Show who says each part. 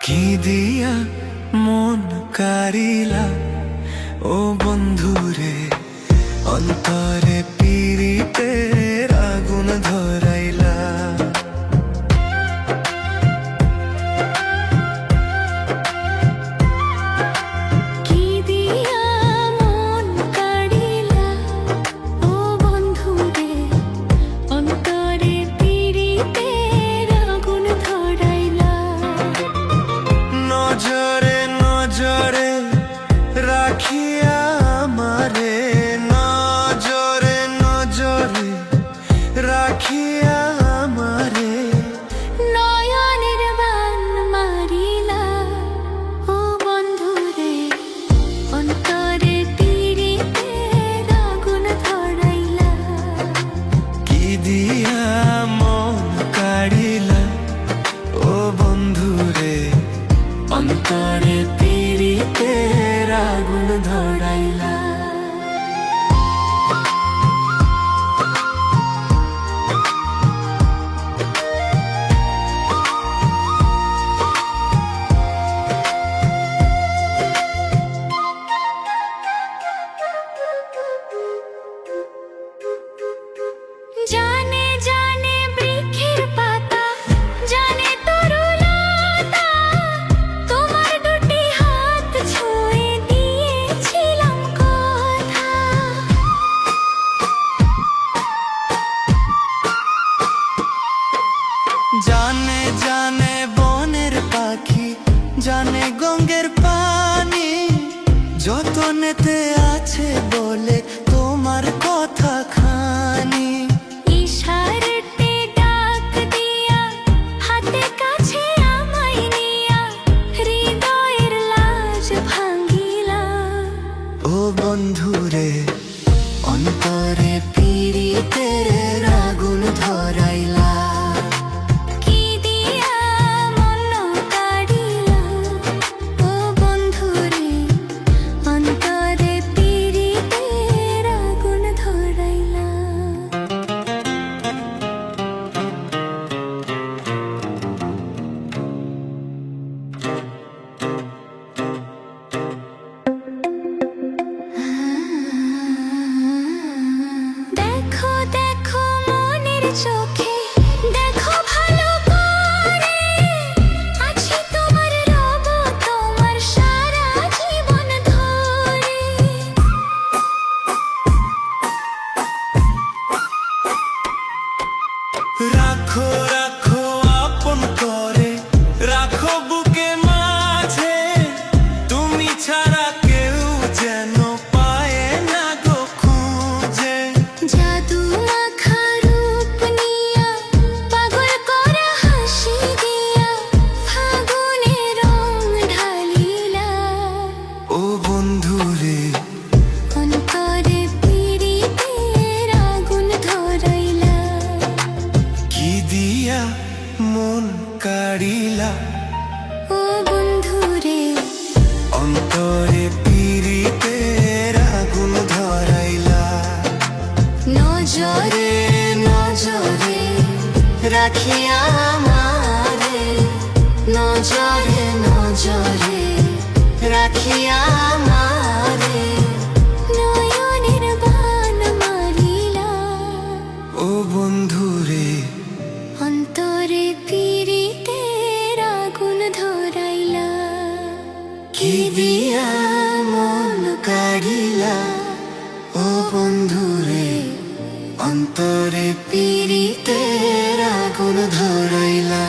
Speaker 1: কি দিয়া মন কারিলা ও বন্ধুরে, অন্তরে পীড়িতের আগুন ধরাইলা।
Speaker 2: কি দিয়া মন কারিলা ও বন্ধুরে, অন্তরে পীড়িতের আগুন ধরাইলা।
Speaker 1: নজরে নজরে রাখিয়া আমারে, নজরে নজরে রাখিয়া আমারে,
Speaker 2: নয়নের বান মারিলা ও বন্ধুরে, অন্তরে পীড়িতের আগুন ধরাইলা।
Speaker 1: কি দিয়া মন কাড়িলা ও বন্ধুরে, অন্তরে পীড়িতের আগুন ধরাইলা।
Speaker 2: জানে জানে বৃক্ষের পাতা, জানে তরুলতা, তোমার দুটি হাত ছুঁয়ে দিয়েছিলাম কথা।
Speaker 1: জানে জানে বনের পাখি, জানে গঙ্গের পানি, যতনেতে আছে বলে তোমার কথা খানি।
Speaker 2: ইশারাতে ডাক দিয়া, হাতে কাছে আমায় নিয়া, হৃদয়ের লাজ ভাঙিলা।
Speaker 1: ও বন্ধুরে, অন্তরে পীড়িতের আগুন ধরাইলা।
Speaker 2: কি দিয়া মন কাড়িলা ও বন্ধুরে, অন্তরে পীড়িতের আগুন ধরাইলা। দেখো দেখো মনের চোখে, দেখো ভালো করে, আছি তোমার রব, তোমার সারা জীবন ধরে।
Speaker 1: রাখো রাখো আপন করে, রাখো বুকে মাঝে, তুমি ছাড়া কেউ যেন পায় না গো খুঁজে।
Speaker 2: জাদু মাখা রূপ নিয়া, পাগল করা হাসি দিয়া, ফাগুনে রং ঢালিলা।
Speaker 1: ও বন্ধুরে,
Speaker 2: অন্তরে পীড়িতের আগুন ধরাইলা।
Speaker 1: কি দিয়া মন কাড়িলা
Speaker 2: ও বন্ধুরে,
Speaker 1: অন্তরে পীড়িতের আগুন ধরাইলা।
Speaker 2: নজরে নজরে রাখিয়া আমারে, নজরে নজরে রাখিয়া আমারে, নয়নের বান মারিলা।
Speaker 1: ও বন্ধুরে,
Speaker 2: অন্তরে পীড়িতের আগুন ধরাইলা।
Speaker 1: কি দিয়া মন কাড়িলা ও বন্ধুরে, অন্তরে পীড়িতের আগুন ধরাইলা।